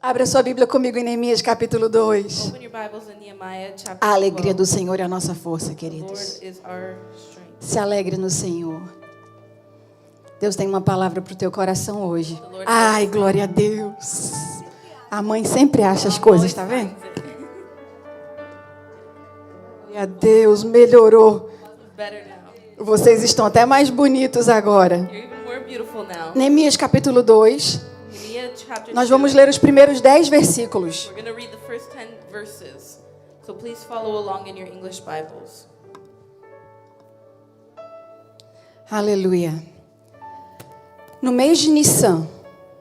Abra sua Bíblia comigo em Neemias capítulo 2. Open your Bibles in Nehemiah chapter A alegria 12. do Senhor é a nossa força, The queridos. Lord is our strength. Se alegre no Senhor. Deus tem uma palavra para o teu coração hoje. Ai, glória a Deus. A mãe sempre acha as coisas, tá vendo? Glória a Deus, melhorou. Better now. Vocês estão até mais bonitos agora. You're even more beautiful now. Neemias capítulo 2. Nehemiah chapter Nós 2. vamos ler os primeiros 10 versículos. We're going to read the first 10 verses. So please follow along in your English Bibles. Aleluia. No mês de Nissan,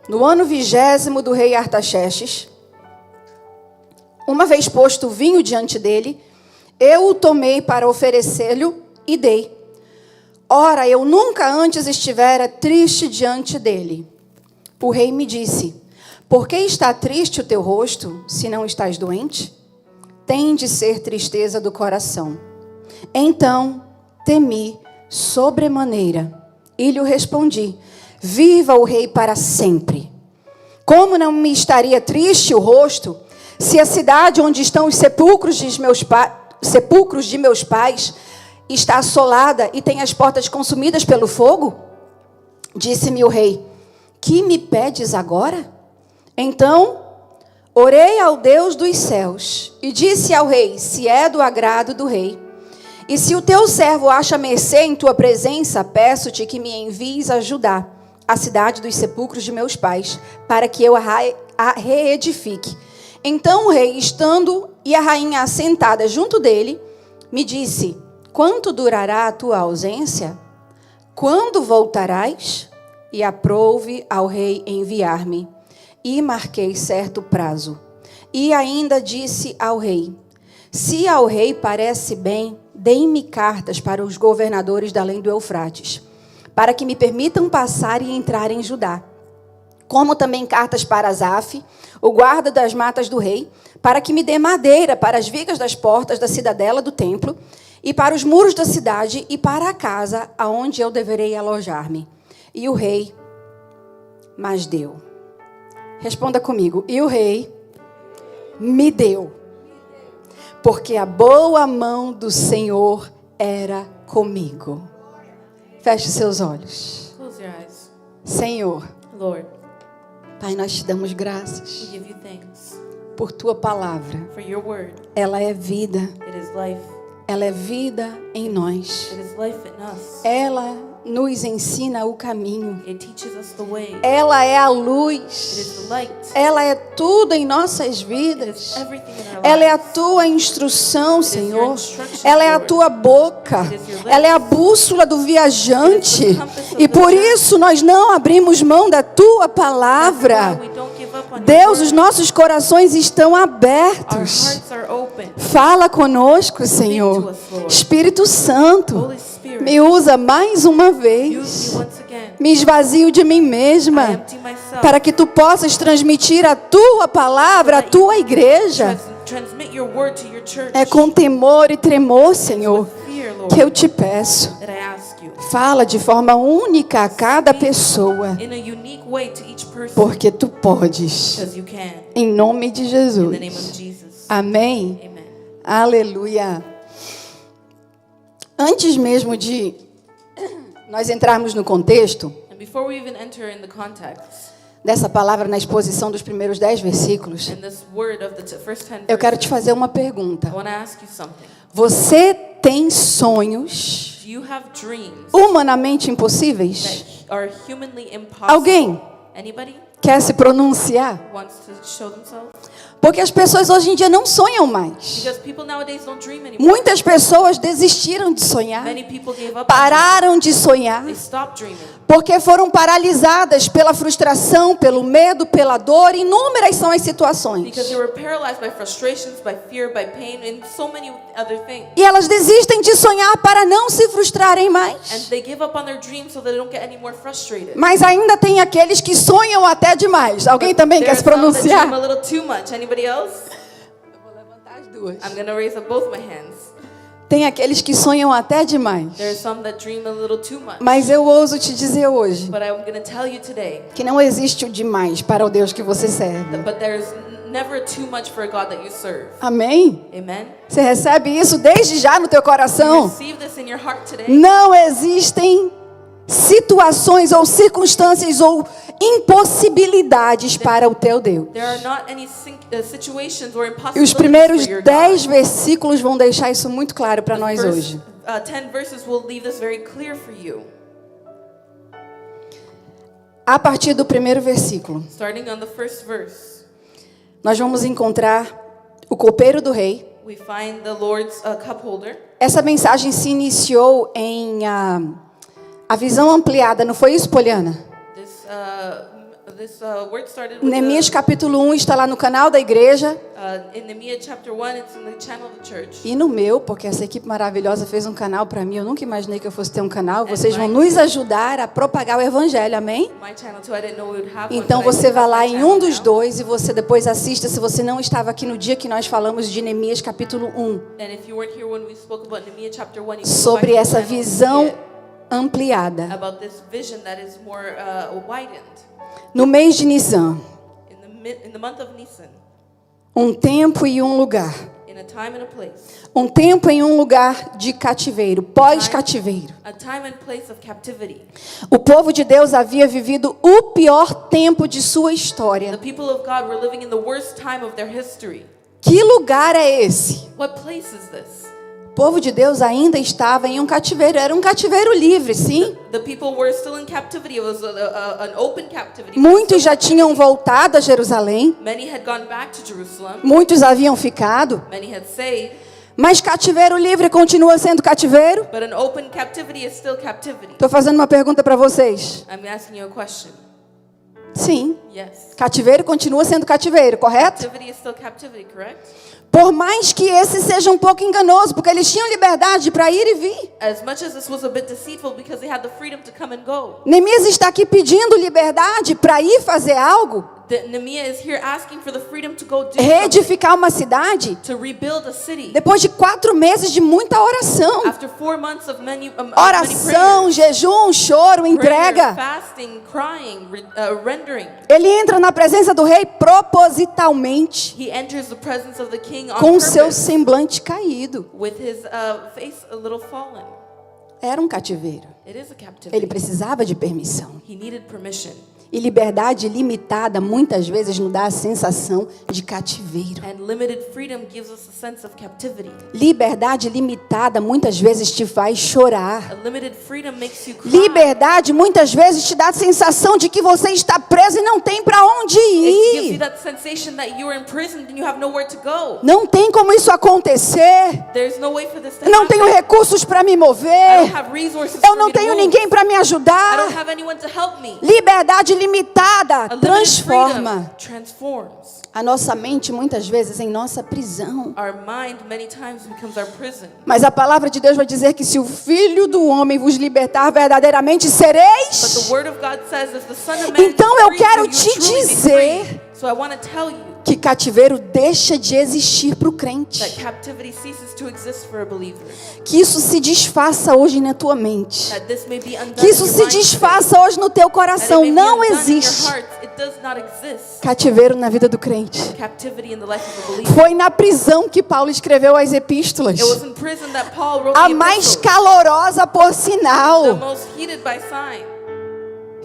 no ano 20º do rei Artaxerxes, uma vez posto o vinho diante dele, eu o tomei para oferecer-lhe e dei. Ora, eu nunca antes estivera triste diante dele. O rei me disse: por que está triste o teu rosto, se não estás doente? Tem de ser tristeza do coração. Então temi sobremaneira e lhe respondi: viva o rei para sempre. Como não me estaria triste o rosto, se a cidade onde estão os sepulcros de meus pais está assolada e tem as portas consumidas pelo fogo? Disse-me o rei: que me pedes agora? Então orei ao Deus dos céus e disse ao rei, se é do agrado do rei, e se o teu servo acha mercê em tua presença, peço-te que me envies a Judá, a cidade dos sepulcros de meus pais, para que eu a reedifique. Então o rei, estando e a rainha assentada junto dele, me disse: quanto durará a tua ausência? Quando voltarás? E aprouve ao rei enviar-me. E marquei certo prazo. E ainda disse ao rei: se ao rei parece bem, deem-me cartas para os governadores da além do Eufrates, para que me permitam passar e entrar em Judá. Como também cartas para Asaf, o guarda das matas do rei, para que me dê madeira para as vigas das portas da cidadela do templo, e para os muros da cidade, e para a casa aonde eu deverei alojar-me. E o rei mas deu. Responda comigo. E o rei me deu, porque a boa mão do Senhor era comigo. Feche seus olhos. Close your eyes. Senhor, Lord, Pai, nós te damos we graças give you thanks por tua palavra. for your word. Ela é vida. It is life. Ela é vida em nós. It is life in us. Ela nos ensina o caminho. It teaches us the way. Ela é a It luz. is the light. Ela é tudo em nossas It is vidas. everything in our Ela é a lives. tua instrução, is your Senhor. instruction, Ela é a Lord. tua boca. It is your lips. Ela é a bússola do viajante. It is the compass of E the por journey. isso nós não abrimos mão da tua That's palavra. why we don't give up on your Deus, os word. nossos corações estão Our abertos. hearts are open. Fala conosco, Senhor. to us, Lord. Espírito Santo, Holy Spirit, me usa mais uma use vez. me once again. Me esvazio de mim I mesma, empty myself. para que tu possas transmitir a tua palavra à tua igreja. Transmit your word to your church. É com temor e tremor, Senhor, With fear, Lord, que eu te peço. that I ask you. Fala de forma única a cada pessoa, In a unique way to each person. porque tu podes. Because you can. Em nome de In the name Jesus. of Jesus. Amém. Amen. Aleluia. Antes mesmo de nós entrarmos no contexto And before we even enter in the context, dessa palavra na exposição dos primeiros 10 versículos, in this word of the first 10 eu quero te verses, fazer uma I pergunta. want to ask you something. Você tem sonhos Do you have dreams humanamente impossíveis? that are humanly impossible? Alguém Anybody quer se pronunciar? wants to show themselves? Porque as pessoas hoje em dia não sonham mais. Because people nowadays don't dream anymore. Muitas pessoas desistiram de sonhar, Many people gave up. pararam de sonhar, They stopped dreaming porque foram paralisadas pela frustração, pelo medo, pela dor. Inúmeras são as situações. because they were paralyzed by frustrations, by fear, by pain, and so many other things. E elas desistem de sonhar para não se frustrarem And mais. they give up on their dreams so they don't get any more frustrated. Mas ainda tem aqueles que sonham até demais. Alguém também There quer are se some that pronunciar? dream a little too much. Anybody else? Eu vou levantar as duas. I'm going to raise up both my hands. Tem aqueles que sonham até demais. There are some that dream a little too much. Mas eu ouso te dizer hoje But I'm going to tell you today que não existe o demais para o Deus que você serve. but there's never too much for a God that you serve. Amém? Amen? Você recebe isso desde já no teu coração? Receive this in your heart today. Não existem situações ou circunstâncias ou impossibilidades para o teu Deus. There are not any situations or E os impossibilities primeiros for your 10 God. versículos vão deixar isso muito claro para nós First, hoje. 10 verses will leave this very clear for you. A partir do primeiro versículo, Starting on the first verse, nós vamos encontrar o copeiro do rei. we find the Lord's cup holder. Essa mensagem se iniciou em a visão ampliada, não foi isso, Poliana? This word started with Neemias capítulo 1 está lá no canal da igreja. in Nehemiah chapter 1, it's in the channel of the church. E no meu, porque essa equipe maravilhosa fez um canal para mim. Eu nunca imaginei que eu fosse ter um canal. Vocês vão nos ajudar a propagar o evangelho, amém? My channel too, I didn't know we would have one, Então but I você do vai have lá my em channel um dos now. dois e você depois assista, se você não estava aqui no dia que nós falamos de Neemias capítulo 1, And if you weren't here when we spoke about Nehemiah chapter 1, you can go sobre back to essa the channel and visão see it ampliada. about this vision that is more widened No mês de Nisan, in the month of Nisan, um tempo e um lugar. in a time and a place. Um tempo em um lugar de cativeiro, pós-cativeiro. A time and place of captivity. O povo de Deus havia vivido o pior tempo de sua The história. people of God were living in the worst time of their history. Que lugar é esse? What place is this? O povo de Deus ainda estava em um cativeiro. Era um cativeiro livre, sim. The people were still in captivity. It was an open captivity. Muitos já tinham voltado a Jerusalém. Many had gone back to Jerusalem. Muitos haviam ficado. Many had stayed. Mas cativeiro livre continua sendo cativeiro? But an open captivity is still captivity. Estou fazendo uma pergunta para vocês. I'm asking you a question. Sim. Yes. Cativeiro continua sendo cativeiro, correto? Captivity is still captivity, correct? Por mais que esse seja um pouco enganoso, porque eles tinham liberdade para ir e vir. As much as this was a bit deceitful because they had the freedom to come and go. Neemias está aqui pedindo liberdade para ir fazer algo, Nehemiah is here asking for the freedom to go do something, reedificar uma cidade, to rebuild a city. depois de 4 meses de muita oração. After 4 months of many Oração, prayers, jejum, choro, prayer, entrega. fasting, crying, rendering. Ele entra na presença do rei propositalmente, He enters the presence of the king on com seu purpose, semblante caído. with his face a little fallen. Era um cativeiro. It is a captivity. Ele precisava de permissão. He needed permission. E liberdade limitada muitas vezes nos dá a sensação de cativeiro. And limited freedom gives us a sense of captivity. Liberdade limitada muitas vezes te faz chorar. A limited freedom makes you cry. Liberdade muitas vezes te dá a sensação de que você está preso e não tem para onde It gives you ir. that sensation that you are imprisoned and you have nowhere to go. Não tem como isso acontecer. There's no way for this to Não happen. tenho recursos para me I mover. don't have resources Eu for não me to tenho move. ninguém para me I don't ajudar. have anyone to help me. Liberdade limitada A limited transforma freedom transforms. a nossa mente muitas vezes em nossa prisão. Our mind many times becomes our prison. Mas a palavra de Deus vai dizer que se o Filho do Homem vos libertar, verdadeiramente But sereis. the word of God says, as the Son of Man Então eu frees you, quero you te truly be dizer free. So I want to tell you que cativeiro deixa de existir para o crente. that captivity ceases to exist for a believer. Que isso se desfaça hoje na tua mente. That this may be undone Que isso in your se mind today. desfaça hoje no teu That it coração. may be Não undone in your existe heart. It does not exist. cativeiro na vida do crente. Captivity in the life of a believer. Foi na prisão que Paulo escreveu as epístolas. It was in prison that Paul wrote A the mais epistles, calorosa, por the sinal. most heated by sign.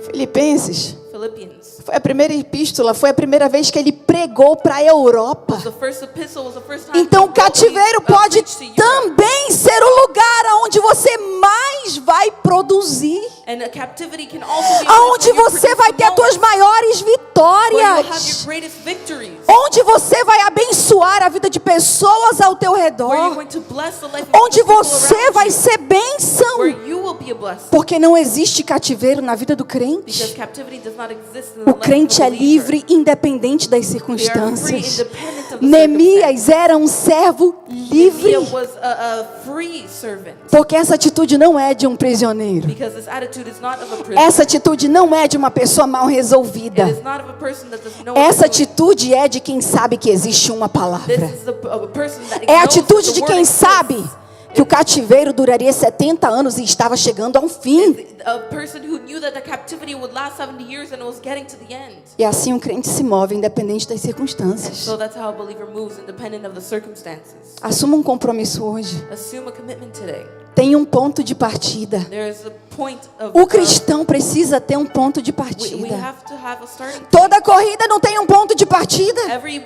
Filipenses. Philippians. Foi a primeira epístola, foi a primeira vez que ele pregou para a Europa. The first epistle was the first time Então, o he wrote, cativeiro he, pode preached to Europe. também ser o lugar onde você mais vai produzir. And a captivity can also be a Aonde place where you você vai produce ter as tuas moments, maiores where you will have your vitórias. greatest victories. Onde você vai abençoar a vida de pessoas ao teu Where you're redor. going to bless the life of Onde the people você around vai you. ser bênção. Where you will be a blessing. Porque não existe cativeiro na vida do crente. Because captivity does not exist in the O life crente of a é believer. livre, independente das They are free, circunstâncias. independent of the Neemias era um servo livre. Nehemiah was a free servant. Porque essa atitude não é de um prisioneiro. Because this attitude is not of a prisoner. Essa atitude não é de uma pessoa mal It resolvida. is not of a person that doesn't know what Essa they're doing. atitude é de quem sabe que existe uma This palavra. is a person that É a knows atitude that de the quem word sabe exists. que o cativeiro duraria 70 anos e estava chegando a um fim. A person who knew that the captivity would last 70 years and it was getting to the end. E assim um crente se move, independente das circunstâncias. So that's how a believer moves, independent of the circumstances. Assuma um compromisso hoje. Assume a commitment today. Tem um ponto de partida. There is a point of. O cristão precisa ter um ponto de We partida. have to have a starting point. Toda corrida não tem um ponto de partida. Every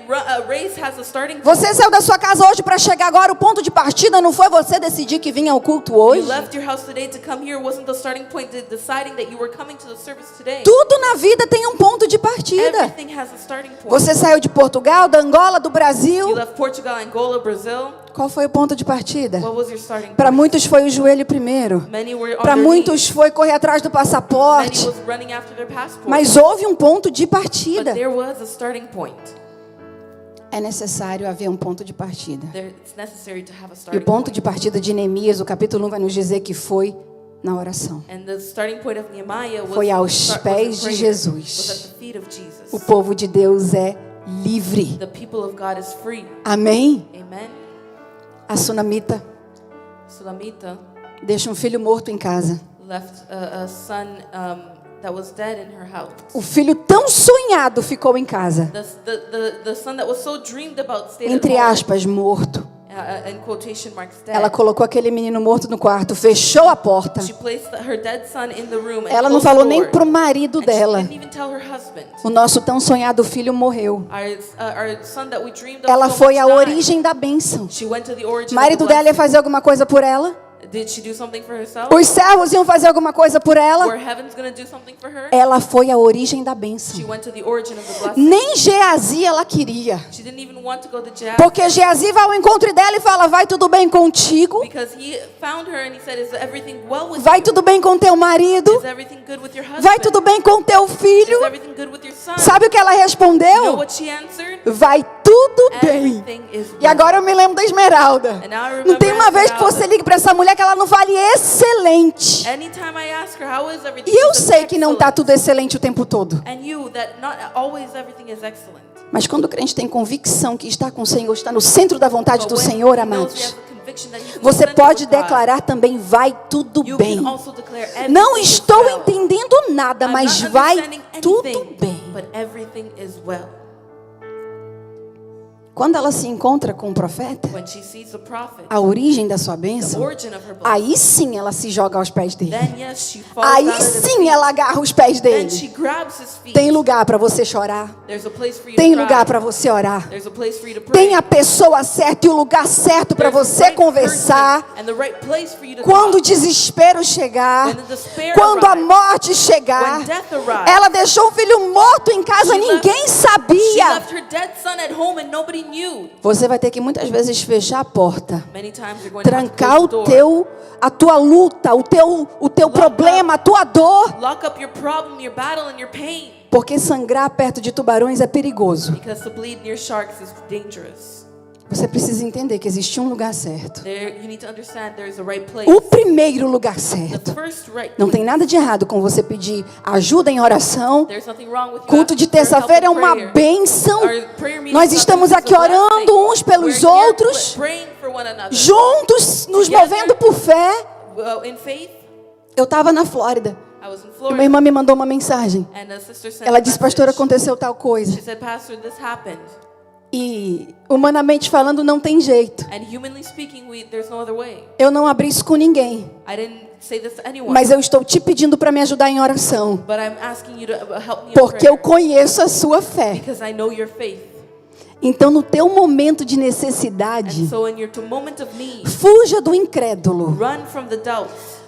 race has a starting point. Você saiu da sua casa hoje para chegar agora. O ponto de partida não foi você decidir que vinha ao culto You hoje. left your house today to come here. Wasn't the starting point deciding that you were coming to the service today? Tudo na vida tem um ponto de partida. Everything has a starting point. Você saiu de Portugal, da Angola, do You Brasil. left Portugal, Angola, Brazil. Qual foi o ponto de partida? What was your starting point? Para muitos foi o joelho primeiro. Many were on Para their muitos knees. foi correr atrás do Many passaporte. was running after their passport. Mas houve um ponto de But partida. there was a starting point. É necessário haver um ponto de partida. It's necessary to have a E o starting ponto de point. partida de Neemias, o capítulo 1 vai nos dizer que foi na oração. And the starting point of Nehemiah was Foi aos was in pés de prayer, Jesus. was at the feet of Jesus. O povo de Deus é livre. The people of God is free. Amém? Amen. A sunamita Sulamita deixa um filho morto em casa. left a son that was dead in her house. O filho tão sonhado ficou em casa. The son that was so dreamed about stayed Entre at home. aspas, morto. In quotation marks, dead. Ela colocou aquele menino morto no quarto, fechou a porta. She placed her dead son in the room and Ela não closed falou the nem door. pro marido And dela. she didn't even tell her husband. O nosso tão sonhado filho morreu. Our son that we dreamed of Ela so foi much à died. origem da bênção. She went to the origin O marido of the dela ia blessing. fazer alguma coisa por ela? Did she do something for herself? Os servos iam fazer alguma coisa por ela? Or heaven's going to do something for her? Ela foi à origem da She bênção. went to the origin of the blessing. Nem Geazi ela queria. She didn't even want to go to Jab Porque Geazi vai ao encontro dela e fala: vai tudo bem contigo? because he found her and he said, "Is everything well with Vai you? tudo bem com teu marido? Is everything good with your husband? Vai tudo bem com teu filho? Is everything good with your son?" Sabe o que ela You know respondeu? what she answered? Vai tudo bem. Everything is E agora eu me lembro da Esmeralda. And now I Não tem remember uma vez que Esmeralda. você ligue para essa mulher que ela não fale excelente. Anytime I ask her how is everything, E eu she says, sei que não está "Excellent." tudo excelente o tempo todo. And you that not always everything is excellent. Mas quando o crente tem convicção que está com o Senhor, está no centro da vontade do But when Senhor, he knows he amados, has the conviction that he's in você the center pode with God, declarar também: vai tudo you bem. can also declare everything Não is estou well. entendendo nada, I'm mas not vai understanding tudo anything, bem. But everything is well. Quando ela se encontra com o profeta, When she sees the prophet, a origem da sua the bênção, origin of her blessing, aí sim ela se joga aos pés dele. then yes, she falls Aí down at his sim feet. ela agarra os pés Then she dele. grabs his feet. Tem lugar para você chorar. There's a place for you Tem to lugar cry. para você orar. There's a place for you to pray. Tem a pessoa certa e o lugar certo para There's the você right conversar. person and the right place for you to Quando o talk. desespero chegar, When the despair quando a arrives, morte chegar, when death arrives, ela deixou um filho morto em casa, She ninguém she sabia. left her dead son at home and nobody knew. Você vai ter que muitas vezes fechar a porta, Many times you're going to have to trancar close the door. a tua luta, o teu problema, a tua dor, Lock up your problem, your battle, and your pain. porque sangrar perto de tubarões é perigoso. Because to bleed near sharks is dangerous. Você precisa entender que existe um lugar certo. There, you need to understand there is a right place. O primeiro lugar The certo. first right Não place. tem nada de errado com você pedir ajuda em oração. There's nothing wrong with you Culto de asking for help terça-feira é in uma prayer. bênção. Our prayer meetings Nós are estamos a aqui blessing. orando uns pelos We're here outros, praying for one another. juntos, nos movendo por fé. In faith, Eu estava na Flórida I was in e uma Florida, irmã me mandou uma mensagem. and a sister sent Ela a disse: pastor, message. aconteceu tal coisa. She said, Pastor, this happened. E, humanamente falando, não tem jeito. And humanly speaking, there's no other way. Eu não abri isso com ninguém. I didn't say this to anyone. Mas eu estou te pedindo para me ajudar em oração. But I'm asking you to help me in Porque eu prayer. conheço a sua fé. Because I know your faith. Então, no teu momento de And necessidade, so in your moment of need, fuja do incrédulo. run from the doubts.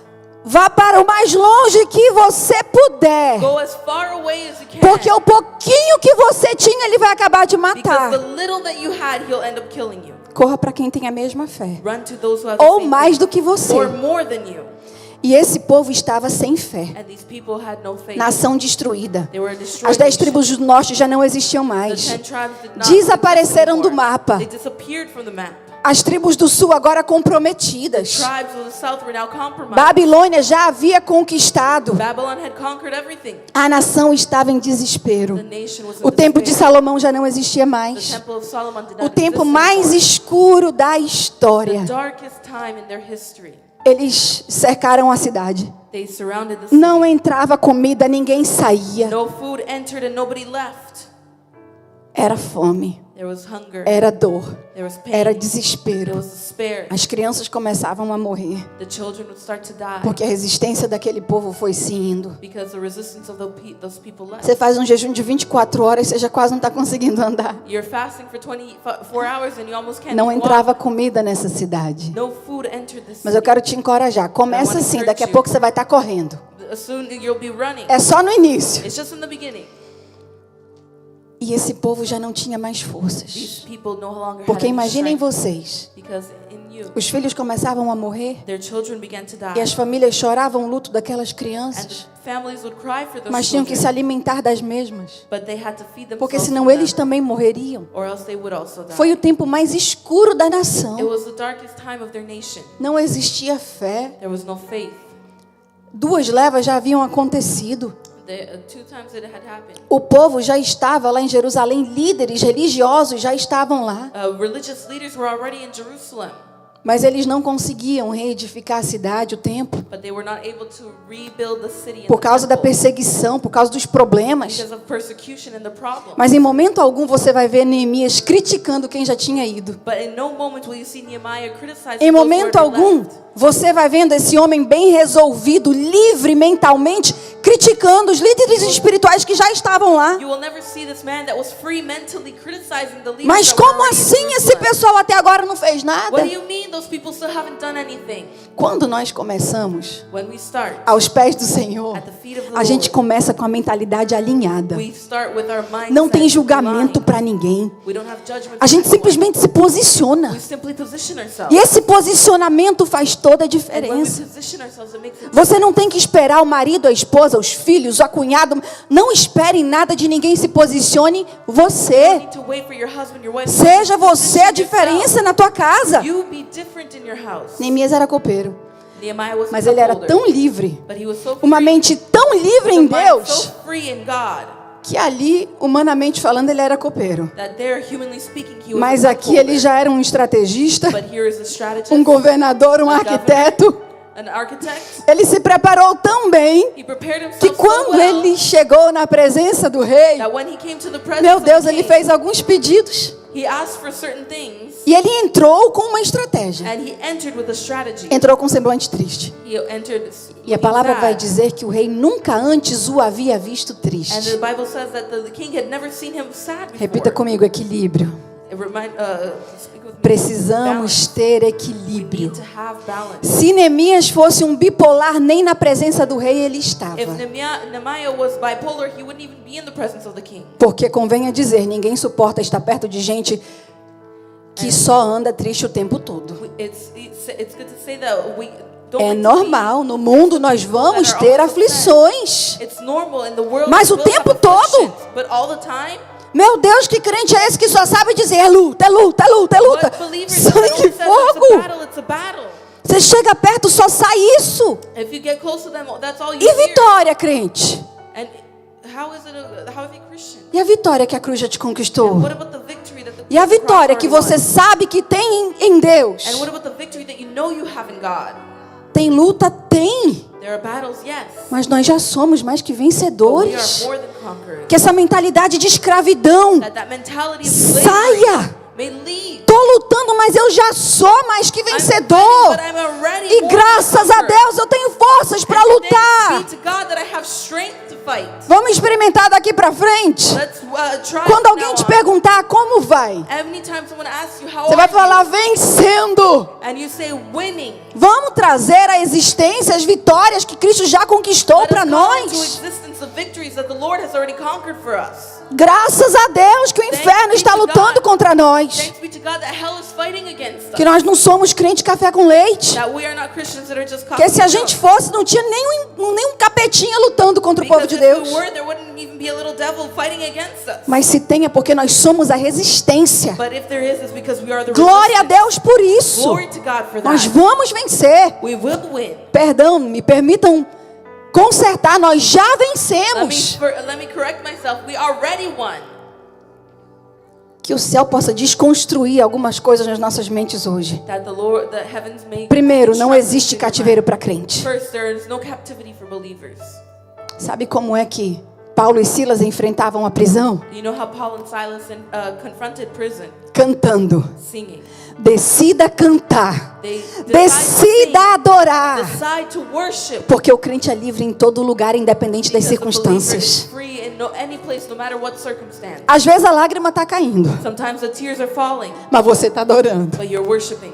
Vá para o mais longe que você puder. Go as far away as you can. Porque o pouquinho que você tinha, ele vai acabar de Because matar. the little that you had, he'll end up killing you. Corra para quem tem a mesma fé. Run to those who have the Ou same mais faith. do que você. Or more than you. E esse povo estava sem fé. And these people had no faith. Nação destruída. They were a destroyed As 10 nation. tribos do norte já não existiam The mais. 10 tribes did not Desapareceram exist do anymore. mapa. They disappeared from the map. As tribos do sul agora comprometidas. Tribes of the south were now compromised. Babilônia já havia conquistado. Babylon had conquered everything. A nação estava em desespero. The nation was in O templo de despair. Salomão já não existia The mais. temple of Solomon did O not tempo exist mais anymore. escuro da The história. darkest time in their history. Eles cercaram a cidade. They surrounded the city. Não entrava comida, ninguém saía. No food entered and nobody left. Era fome, There was hunger. era dor, There was pain. era There desespero. was despair. As crianças começavam a morrer, The children would start to die porque a resistência daquele povo foi se indo. because the resistance of those people left. Você faz um jejum de 24 horas, você já quase não está conseguindo andar. You're fasting for 24 hours and you almost can't Não walk. entrava comida nessa cidade. No food entered the Mas eu city. quero te encorajar. Começa assim, daqui a pouco você vai estar correndo. Soon you'll be running. É só no início. It's just in the beginning. E esse povo já não tinha mais forças. These people no longer had Porque any imaginem strength vocês, because in you os filhos começavam a morrer their children began to e die as famílias choravam o luto daquelas and crianças, families would cry for those mas tinham que se children, alimentar das mesmas, but they had to feed porque themselves senão from eles them, também morreriam. or else they would also die. Foi o tempo mais escuro da It nação. was the darkest time of their nation. Não existia fé. There was no faith. 2 levas já haviam acontecido. Two times it had happened. O povo já estava lá em Jerusalém, líderes religiosos já estavam lá, Religious leaders were already in Jerusalem, mas eles não conseguiam reedificar a cidade, o templo, but they were not able to rebuild the city and por the causa da temple perseguição, por causa dos problemas. because of persecution and the problem. Mas em momento algum você vai ver Neemias criticando quem já tinha ido. But in no moment will you see Nehemiah criticizing Em those who momento already algum left. você vai vendo esse homem bem resolvido, livre mentalmente, criticando os líderes espirituais que já estavam lá. You will never see this man that was free mentally criticizing the leaders Mas that were como already in assim esse Jerusalem. pessoal até agora não fez nada? What do you mean those people still haven't done anything? Quando nós começamos When we start aos pés do Senhor, at the feet of the a gente Lord, começa com a mentalidade alinhada. we start with our mindset Não tem julgamento aligned. para ninguém. We don't have judgment A for gente anyone. simplesmente se posiciona. We simply position ourselves. E esse posicionamento faz toda a And when we diferença. position ourselves, it makes a Você não tem que esperar o marido, a esposa, os filhos, a cunhado. Não espere nada de ninguém, se posicione You você. need to wait for your husband, your wife. Seja você a Position diferença yourself. na tua casa. You be different in your house. Neemias era copeiro, Nehemiah was mas a ele era cupholder, tão livre, but he was so uma free, mente tão livre em with a mind Deus, so free in God, que ali, humanamente falando, ele era copeiro. that there, humanly speaking, he was Mas a aqui ele cupholder. já era um estrategista, But here is a strategist, um governador, um arquiteto. an architect. Ele se preparou tão bem He prepared himself que so quando well ele chegou na presença do rei, that when he came to the presence meu of Deus, the ele king, fez alguns pedidos. he asked for certain things E ele entrou com uma estratégia. and he entered with a strategy. Entrou com um semblante triste. He entered E a looking palavra sad. vai dizer que o rei nunca antes o havia visto And the triste. Bible says that the king had never seen him sad before. Repita comigo, equilíbrio. It speak with me. Precisamos Balance. ter We equilíbrio. need to have balance. Se Neemias fosse um bipolar, nem na presença do rei ele estava. If Nehemiah was bipolar, he wouldn't even be in the presence of the king. Porque convenha dizer, ninguém suporta estar perto de gente que só anda triste o tempo todo. It's good to say that we don't É like to normal, no mundo nós vamos that are ter also aflições. be- It's normal in the world. Mas we o will have tempo todo? afflictions, but all the time, Meu Deus, que crente é esse que só sabe dizer é luta, é luta, é luta, é luta. what believers that Sangue only e says it's a fogo. battle, it's a battle. Você chega perto, só sai isso. If you get close to them, that's all you E hear. vitória, crente? And how is it how are they Christian? E a vitória que a cruz já te conquistou? What about the victory that the E a cross vitória que already você won? sabe que tem em Deus? And what about the victory that you know you have in God? Tem luta? Tem. There are battles, yes. Mas nós já somos mais que But we are vencedores. more than conquerors. Que essa mentalidade de escravidão That mentality of slavery saia. may leave. Tô lutando, mas eu já sou mais que I'm vencedor. fighting, but I'm already E more than graças a conqueror. Deus eu tenho forças para And thanks lutar. be to God that I have strength to fight. Vamos experimentar daqui para frente? Let's try Quando from alguém now te on. perguntar como vai, Anytime someone asks you how você are vai you, falar vencendo. and you say winning, Vamos trazer à existência as vitórias que Cristo já conquistou let us para call into nós. existence the victories that the Lord has already conquered for us. Graças a Deus que o inferno está lutando contra nós. Thanks be to God that hell is fighting against us. Que nós não somos crente café com leite. That we are not Christians that are just Que se a gente fosse, não tinha nenhum capetinha lutando contra o povo de Deus. Because if we were, there wouldn't even be a little devil fighting against us. Mas se tem é porque nós somos a resistência. But if there is, it's because we are the Glória a resistance. Deus por isso. Glory to God for Nós that. vamos vencer. We will win. Perdão, me permitam consertar, nós já vencemos. Let me correct myself. We already won. Que o céu possa desconstruir algumas coisas nas nossas mentes hoje. That the heavens may Primeiro, não existe cativeiro para crente. First, there is no captivity for believers. Sabe como é que Paulo e Silas enfrentavam a prisão? You know how Paul and Silas confronted prison? Cantando. Singing. Decida cantar. They Decida adorar. decide to worship. Porque o crente é livre em todo lugar, independente das Because the believer is circunstâncias. free in any place, no matter what circumstance. Às vezes a lágrima está caindo, Sometimes the tears are falling, mas você está adorando. but you're worshiping.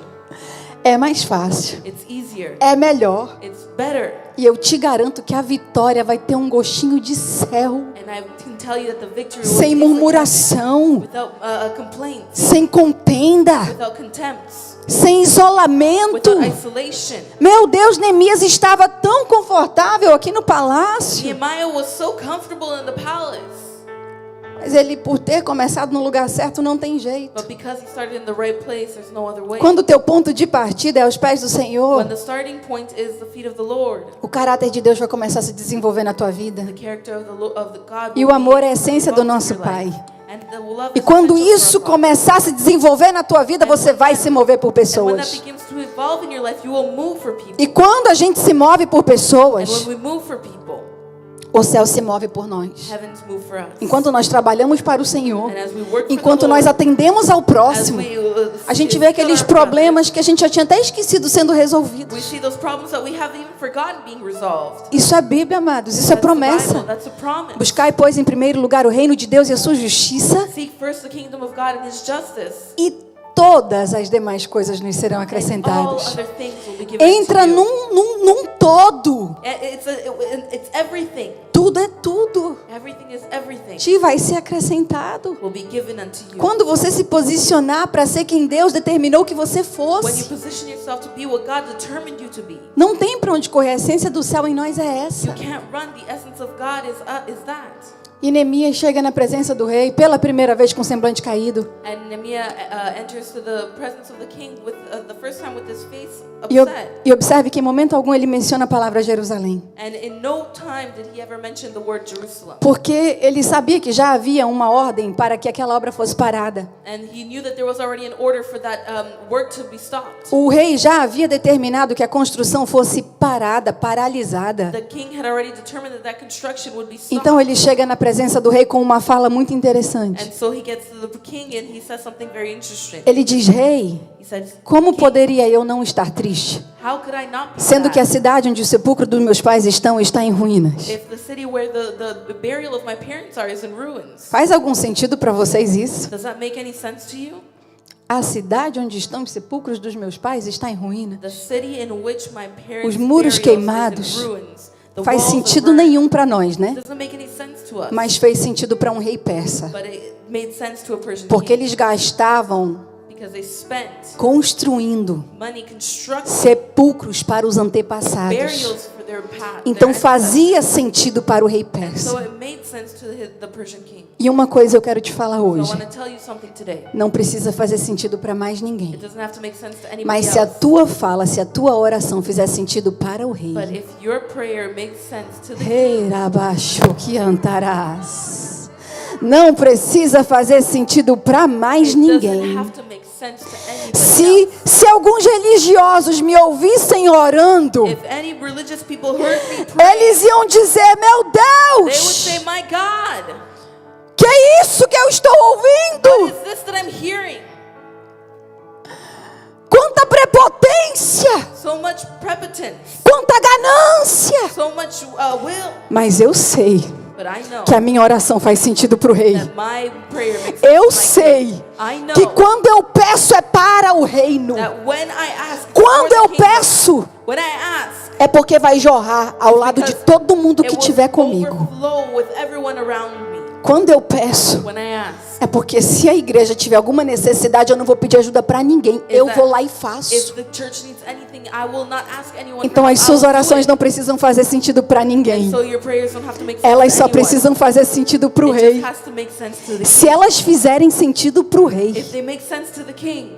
É mais fácil. It's easier. É melhor. It's better. E eu te garanto que a vitória vai ter um gostinho de céu. And I can tell you that the victory will Sem taste like murmuração. without complaints, Sem contenda. without contempts, Sem isolamento. without isolation. Meu Deus, Neemias estava tão confortável aqui no palácio. Nehemiah was so comfortable in the palace, Mas ele, por ter começado no lugar certo, não tem jeito. but because he started in the right place, there's no other way. Quando o teu ponto de partida é aos pés do Senhor, When the starting point is the feet of the Lord, o caráter de Deus vai começar a se desenvolver na tua vida. the character of the God E will o amor be é a essência do involved in nosso your Pai. life. And the love E is quando essential for isso our Father. começar a se desenvolver na tua vida, você vai se mover por And when that pessoas. begins to evolve in your life, you will move for people. E quando a gente se move por And pessoas, when we move for people, o céu se move por nós. heavens move for us. Enquanto nós trabalhamos para o Senhor, And as we work for enquanto the nós Lord, atendemos ao próximo, as we, a gente vê aqueles problemas que a gente já tinha até esquecido sendo we resolvidos. see those problems that we haven't even forgotten being resolved. Isso é Bíblia, amados. Isso é That's the Bible, promessa. that's a promise. Buscai, pois, em primeiro lugar o reino de Deus e a sua justiça, Seek first the kingdom of God and His justice, e todas as demais coisas nos serão and all acrescentadas. other things will be given Entra to you. num todo. It's everything. Tudo é tudo. Everything is everything. Te vai ser acrescentado. Will be given unto you. Quando você se posicionar para ser quem Deus determinou que você When you fosse, position yourself to be what God determined you to be, não tem para onde correr. A essência do céu em nós é essa. you can't run. The essence of God is that. E Neemias chega na presença do rei pela primeira vez com semblante caído. And Nehemiah enters to the presence of the king with the first time with his face E, upset. e observe que em momento algum ele menciona a palavra Jerusalém. And in no time did he ever mention the word Jerusalem. Porque ele sabia que já havia uma ordem para que aquela obra fosse parada. And he knew that there was already an order for that work to be stopped. O rei já havia determinado que a construção fosse parada, paralisada. The king had already determined that construction would be stopped. Então ele chega na presença do rei com uma fala muito interessante. And so he gets to the king and he says something very interesting. Ele diz: rei, He says, como poderia eu não estar triste, how could I not be sendo que a sad cidade onde o sepulcro dos meus pais está em ruínas? if the city where the burial of my parents are is in ruins? Faz algum sentido para vocês isso? Does that make any sense to you? A cidade onde estão os sepulcros dos meus pais está em ruína. The city in which my parents' Os muros burial queimados. is in ruins. The Faz walls are sentido burned. nenhum para nós, né? Doesn't make any sense to us. Mas fez sentido para um rei persa. But it made sense to a Persian Porque king eles gastavam because they spent construindo money constructing sepulcros para os antepassados. burials for their past. Então fazia sentido para o rei So persa. it made sense to the Persian king. E uma coisa eu quero te falar So I hoje. want to tell you something today. Não precisa fazer sentido para mais ninguém. It doesn't have to make sense to anybody Mas se a else. tua fala, se a tua oração fizer sentido para o rei, But if your prayer makes sense to the king, Reirabaixo que andarás. Não precisa fazer sentido para mais it doesn't ninguém. have to make sense to anybody else. Se alguns religiosos me ouvissem orando, If any religious people heard me pray, eles iam dizer: meu they would Deus, say, "My God, que é isso que eu estou what ouvindo? is this that I'm hearing? Quanta prepotência, So much prepotence, quanta ganância. so much will." Mas eu sei But I know que a minha oração faz sentido para o rei. that my prayer makes sense Eu to my sei king. I know que quando eu peço é para o reino. that when I ask Quando for eu the kingdom, peço, when I ask, é porque vai jorrar ao lado de todo mundo que it will estiver comigo. overflow with everyone around me. Quando eu peço, when I ask, é porque se a igreja tiver alguma necessidade, eu não vou pedir ajuda para ninguém. Eu vou lá e faço. if the church needs anything, I will not ask anyone. Então as suas orações não precisam fazer sentido para ninguém. So your prayers don't have to make sense Elas to só anyone. precisam fazer sentido para o It rei. just has to make sense to the Se elas fizerem sentido para o rei, If they make sense to the king,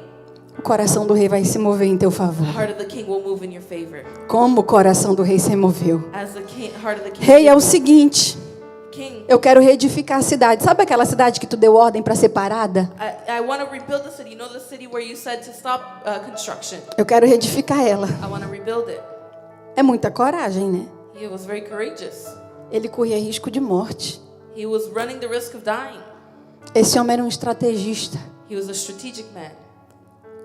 o coração do rei vai se mover em teu favor. the heart of the king will move in your favor. Como o coração do rei se moveu. As the heart of the king. Rei, é o seguinte, King, eu quero reedificar a cidade. Sabe aquela cidade que tu deu ordem para ser parada? I want to rebuild the city. You know the city where you said to stop construction? Eu quero reedificar ela. I want to rebuild it. É muita coragem, né? He was very courageous. Ele corria risco de morte. He was running the risk of dying. Esse homem era um estrategista. He was a strategic man.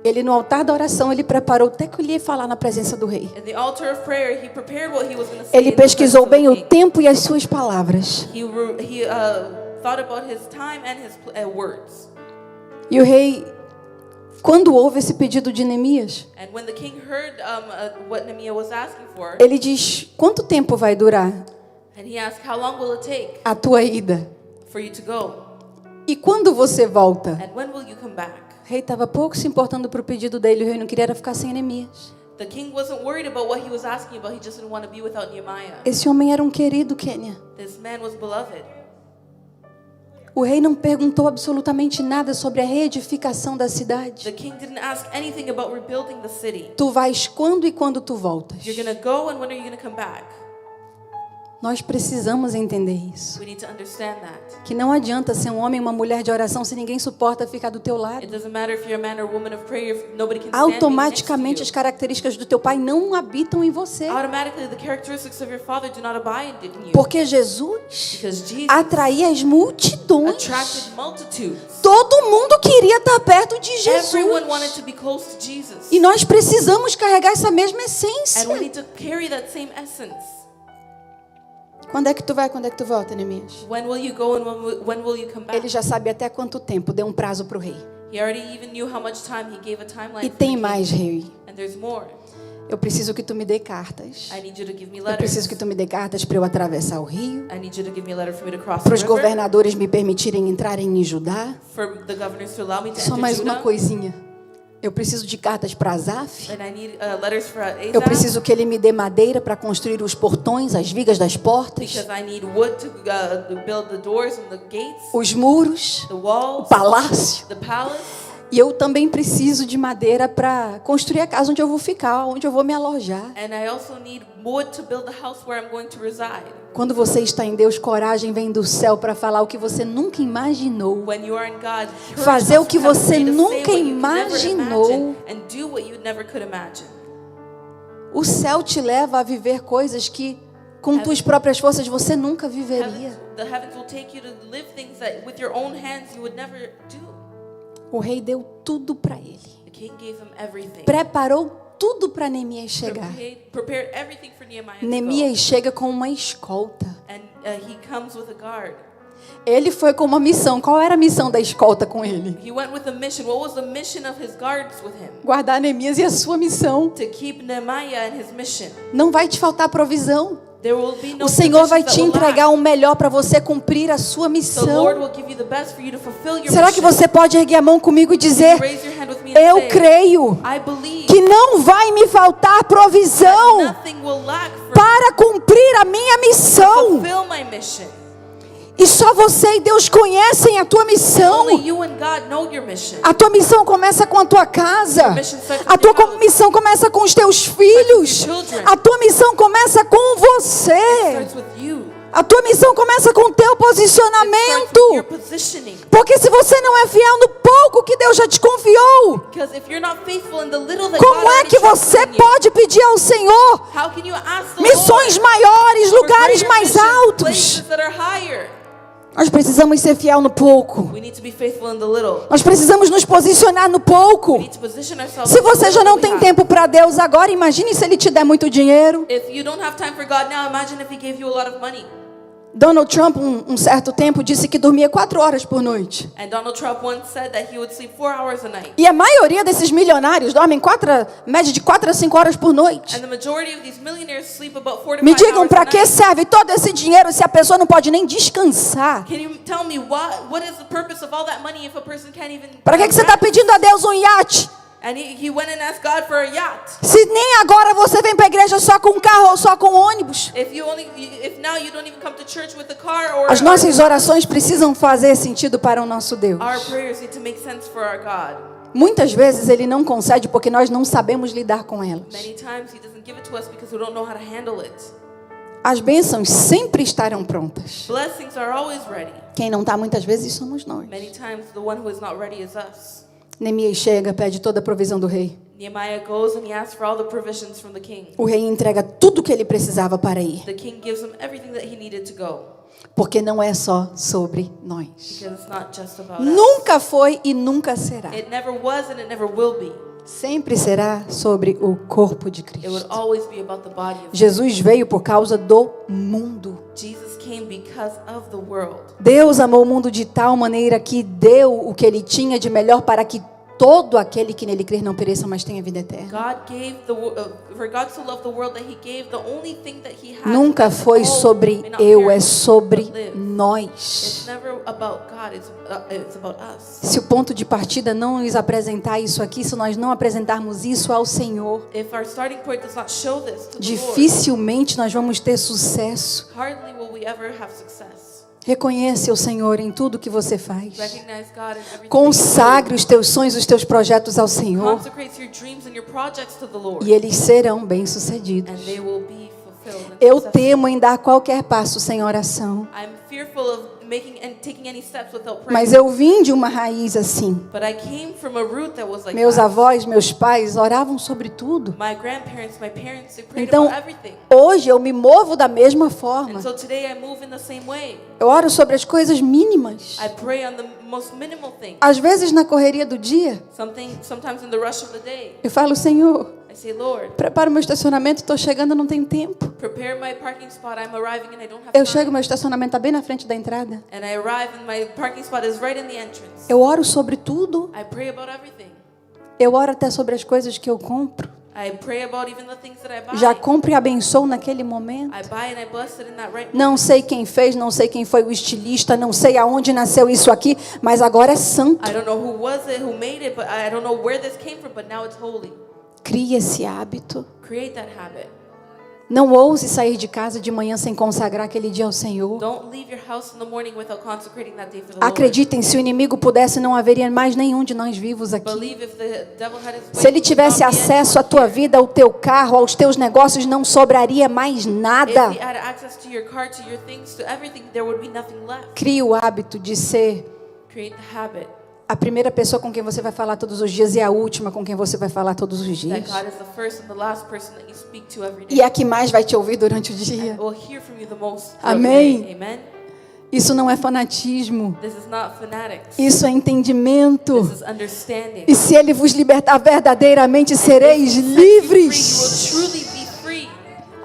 Ele no altar da oração, ele preparou até que ele ia falar na presença do rei. In the altar of prayer, he prepared what he was going to say. Ele in the pesquisou presence bem of the o king. tempo e as suas palavras. He thought about his time and his words. E o rei, quando houve esse pedido de Neemias, And when the king heard what Nehemiah was asking for, ele diz: quanto tempo vai durar and he asked, "How long will it take a tua ida? for you to go? E quando você volta? And when will you come back?" O rei estava pouco se importando para o pedido dele. O rei não queria era ficar sem Neemias. The king wasn't worried about what he was asking about. He just didn't want to be without Nehemiah. Esse homem era um querido, Quênia. This man was beloved. O rei não perguntou absolutamente nada sobre a reedificação da The cidade. king didn't ask anything about rebuilding the city. Tu vais quando e quando tu voltas. You're going to go, and when are you going to come back? Nós precisamos entender isso. We need to understand that. Que não adianta ser um homem e uma mulher de oração se ninguém suporta ficar do teu lado. It doesn't matter if you're a man or woman of prayer if nobody can stand Automaticamente as next to características do teu pai não habitam em você. you. Automatically, the characteristics of your father do not abide in you. Porque Jesus Because Jesus atraía as multidões. attracted multitudes. Todo mundo queria estar perto de Everyone wanted Jesus. to be close to Jesus. E nós precisamos carregar essa mesma And we essência. need to carry that same essence. Quando é que tu vai, quando é que tu volta, Neemias? When will you go and when will you come back? Ele já sabe até quanto tempo, deu um prazo para o rei. He already even knew how much time. He gave a timeline. E for the tem king. mais, rei. And there's more. Eu preciso que tu me dê cartas. I need you to give me Eu letters. preciso que tu me dê cartas para eu atravessar o rio. I need you to give me a letter for me to cross Para the os river. governadores me permitirem entrarem em Judá. For the governors to allow me to Só enter mais uma Judah. coisinha. Eu preciso de cartas para Asaf. And I need letters for Asaph. Eu preciso que ele me dê madeira para construir os portões, as vigas das portas, Because I need wood to build the doors and the gates, os muros, the o walls, palácio. the palace. E eu também preciso de madeira para construir a casa onde eu vou ficar, onde eu vou me alojar. And I also need wood to build the house where I'm going to reside. Quando você está em Deus, coragem vem do céu para falar o que você nunca imaginou. When you are in God, courage Fazer o comes que from heaven você for you to say nunca what you could never imaginou. imagine and do what you never could imagine. O céu te leva a viver coisas que com tuas próprias forças você nunca viveria. The heavens will take you to live things that with your own hands you would never do. O rei deu tudo para ele. The king gave him everything. Preparou tudo para Neemias chegar. Prepared everything for Nehemiah to Neemias chega com uma escolta. go. And he comes with a guard. Ele foi com uma missão. Qual era a missão da escolta com ele? He went with a mission. What was the mission of his guards with him? Guardar Neemias e a sua missão. To keep Nehemiah and his mission. Não vai te faltar provisão. There will be no O Senhor vai provisions te that will entregar lack. o melhor para você cumprir a sua The Lord missão. will give you the best for you to fulfill your Será que mission. você pode erguer a mão comigo e dizer: Raise your hand with me and eu say, creio I believe que não vai me faltar provisão nothing will lack for para cumprir a minha missão. fulfill my mission. E só você e Deus conhecem a tua missão. Only you and God know your mission. A tua missão começa com a tua casa. A tua missão começa com os teus filhos. A tua missão começa com você. Starts with you. A tua missão começa com o teu Starts with your posicionamento. positioning. Porque se você não é fiel no pouco que Deus já te confiou, Because if you're not faithful in the little that God como é already que trusts você in you, pode pedir ao Senhor how can you ask the missões Lord maiores, for lugares greater mais missions, altos? places that are higher? Nós precisamos ser fiel no pouco. We need to be faithful in the little. Nós precisamos nos posicionar no We pouco. need to position ourselves Se in the você já little não we tem have. tempo para Deus agora, imagine se Ele te der muito dinheiro. If you don't have time for God now, imagine if He gave you a lot of money. Donald Trump, um certo tempo, disse que dormia 4 horas por noite. And Donald Trump once said that he would sleep 4 hours a night. E a maioria desses milionários dormem média de 4 a 5 horas por noite. And the majority of these millionaires sleep about 4 to 5 Me hours digam, a para que night. serve todo esse dinheiro se a pessoa não pode nem descansar? Can you tell me what is the purpose of all that money if a person can't even? Para que você está pedindo a Deus um iate? And he went and asked God for a yacht. Se nem agora você vem para a igreja só com um carro ou só com ônibus. If now you don't even come to church with a car or As nossas orações precisam fazer sentido para o nosso Deus. our prayers need to make sense for our God. Muitas vezes Ele não concede porque nós não sabemos lidar com elas. Many times he doesn't give it to us because we don't know how to handle it. As bênçãos sempre estarão prontas. Blessings are always ready. Quem não está muitas vezes somos nós. Many times the one who is not ready is us. Neemias chega, pede toda a provisão do rei. Nehemiah goes and he asks for all the provisions from the king. O rei entrega tudo o que ele precisava para ir. The king gives him everything that he needed to go. Porque não é só sobre nós. Because it's not just about us. Nunca foi e nunca será. It never was and it never will be. Sempre será sobre o corpo de It would Cristo. always be about the body of Jesus veio por causa do mundo. Jesus came because of the world. Deus amou o mundo de tal maneira que deu o que ele tinha de melhor para que todo aquele que nele crer não pereça, mas tenha vida eterna. God gave for God so loved the world that he gave the only thing that he had. Nunca that foi all sobre may not eu, é perish, sobre but live. nós. It's never about God, it's about us. Se o ponto de partida não nos apresentar isso aqui, se nós não apresentarmos isso ao Senhor, If our starting point does not show this to the Lord, dificilmente nós vamos ter sucesso. hardly will we ever have success. Reconheça o Senhor em tudo que você faz. Recognize God in everything. Consagre os teus sonhos, os teus projetos ao Senhor, Consecrate your dreams and your projects to the Lord, e eles serão and bem-sucedidos. they will be fulfilled. And Eu successful. temo em dar qualquer passo sem oração, I'm fearful of making and taking any steps without praying. mas eu vim de uma raiz assim. But I came from a root that was like Meus that. avós, meus pais oravam sobre tudo. My grandparents, my parents, they prayed Então, about everything. hoje eu me movo da mesma forma. And so today I move in the same way. Eu oro sobre as coisas mínimas. I pray on the most minimal thing. Às vezes na correria do dia, Sometimes in the rush of the day, eu falo, Senhor, I say, Lord, prepara o meu estacionamento, estou chegando, não tenho tempo. prepare my parking spot. I'm arriving and I don't have Eu time. chego, meu estacionamento está bem na frente da entrada. And I arrive and my parking spot is right in the entrance. Eu oro sobre tudo. I pray about everything. Eu oro até sobre as coisas que eu compro. I pray about even the things that I buy. Já compro e abençoo naquele momento. I buy and I bless it in that right moment. Não sei quem fez, não sei quem foi o estilista, não sei aonde nasceu isso aqui, mas agora é santo. I don't know who was it, who made it, but I don't know where this came from, but now it's holy. Crie esse hábito. Create that habit. Não ouse sair de casa de manhã sem consagrar aquele dia ao Senhor. Don't leave your house in the morning without consecrating that day for the Lord. Acreditem, se o inimigo pudesse, não haveria mais nenhum de nós vivos aqui. Believe if the devil had his way, Se ele he would tivesse not be acesso à anyone tua here. vida, ao teu carro, aos teus negócios, não sobraria mais If nada. he had access to your car, to your things, to everything, there would be nothing left. Crie o hábito de ser Create the habit a primeira pessoa com quem você vai falar todos os dias e a última com quem você vai falar todos os that dias. God is the first and the last person that you speak to every E day. a que mais vai te ouvir durante o dia. Will hear from you the most. Amém. Day. Amen. Isso não é fanatismo. This is not fanatics. Isso é entendimento. This is understanding. E se Ele vos libertar verdadeiramente, sereis If he sets you free, you livres. will truly be free.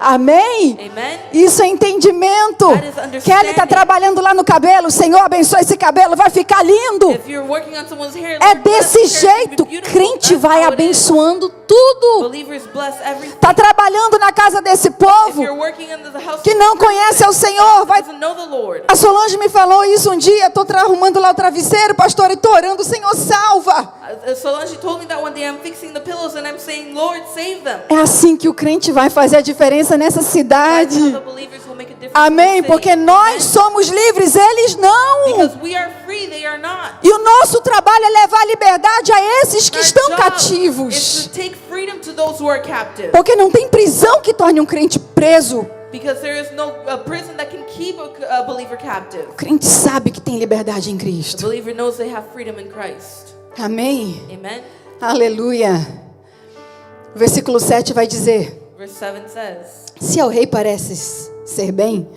Amém? Amen. Isso é entendimento. That is understanding. Kelly está trabalhando lá no cabelo. Senhor, abençoe esse cabelo. Vai ficar lindo. If you're working on someone's hair, É Lord, bless desse their hair to be jeito. beautiful. Crente That's vai how it is. abençoando tudo. Believers bless everything. Está trabalhando na casa desse If povo you're working under the house que não conhece ao Senhor. Vai... doesn't know the Lord. A Solange me falou isso um dia. Estou arrumando lá o travesseiro, pastor, e estou orando. Senhor, salva. Solange told me that one day. I'm fixing the pillows and I'm saying, Lord, save them. É assim que o crente vai fazer a diferença nessa That's cidade. how the believers will make a difference. Amém? in the Porque city. nós somos livres, eles não. Because we are free, they are not. E o nosso trabalho é levar liberdade a esses que Our estão job cativos. is to take freedom to those who are captive. Porque não tem prisão que torne um crente preso. Because there is no prison that can keep a believer captive. O crente sabe que tem liberdade em The Cristo. believer knows they have freedom in Christ. Amém? Amen. Aleluia. O versículo 7 vai dizer: Verse 7 says, se ao rei pareces ser bem,